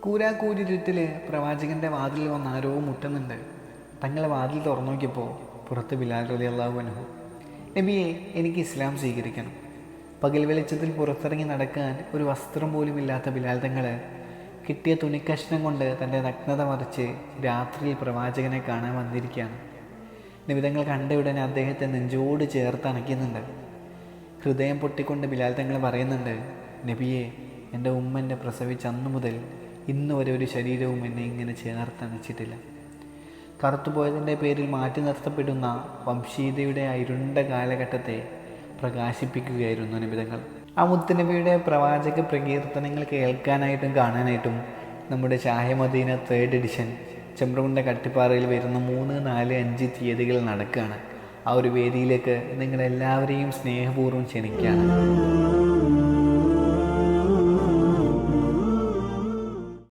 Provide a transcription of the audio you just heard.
കൂരാക്കൂരിരുട്ടിൽ പ്രവാചകൻ്റെ വാതിൽ വന്ന് ആരോ മുട്ടുന്നുണ്ട്. തങ്ങളെ വാതിൽ തുറന്നു നോക്കിയപ്പോൾ പുറത്ത് ബിലാൽ റളിയല്ലാഹു അൻഹു. നബിയെ, എനിക്ക് ഇസ്ലാം സ്വീകരിക്കണം. പകൽ വെളിച്ചത്തിൽ പുറത്തിറങ്ങി നടക്കാൻ ഒരു വസ്ത്രം പോലും ഇല്ലാത്ത ബിലാൽ തങ്ങൾ കിട്ടിയ തുണിക്കഷ്ണം കൊണ്ട് തൻ്റെ നഗ്നത മറിച്ച് രാത്രിയിൽ പ്രവാചകനെ കാണാൻ വന്നിരിക്കുകയാണ്. നബി തങ്ങൾ കണ്ട ഉടനെ അദ്ദേഹത്തെ നെഞ്ചോട് ചേർത്ത് അണയ്ക്കുന്നുണ്ട്. ഹൃദയം പൊട്ടിക്കൊണ്ട് ബിലാൽ തങ്ങൾ പറയുന്നുണ്ട്, നബിയെ, എൻ്റെ ഉമ്മ എന്നെ പ്രസവിച്ച അന്നു മുതൽ ഇന്ന് വരെ ഒരു ശരീരവും എന്നെ ഇങ്ങനെ ചേർത്തണച്ചിട്ടില്ല. കറുത്തുപോയതിൻ്റെ പേരിൽ മാറ്റി നിർത്തപ്പെടുന്ന വംശീയതയുടെ ഇരുണ്ട കാലഘട്ടത്തെ പ്രകാശിപ്പിക്കുകയായിരുന്നു നബിതങ്ങൾ. ആ മുത്തുനബിയുടെ പ്രവാചക പ്രകീർത്തനങ്ങൾ കേൾക്കാനായിട്ടും കാണാനായിട്ടും നമ്മുടെ ഷാഹി മദീന 3rd എഡിഷൻ ചെമ്പ്രകുണ്ട കട്ടിപ്പാറയിൽ വരുന്ന 3, 4, 5 തീയതികൾ നടക്കുകയാണ്. ആ ഒരു വേദിയിലേക്ക് നിങ്ങളെല്ലാവരെയും സ്നേഹപൂർവ്വം ക്ഷണിക്കുകയാണ്.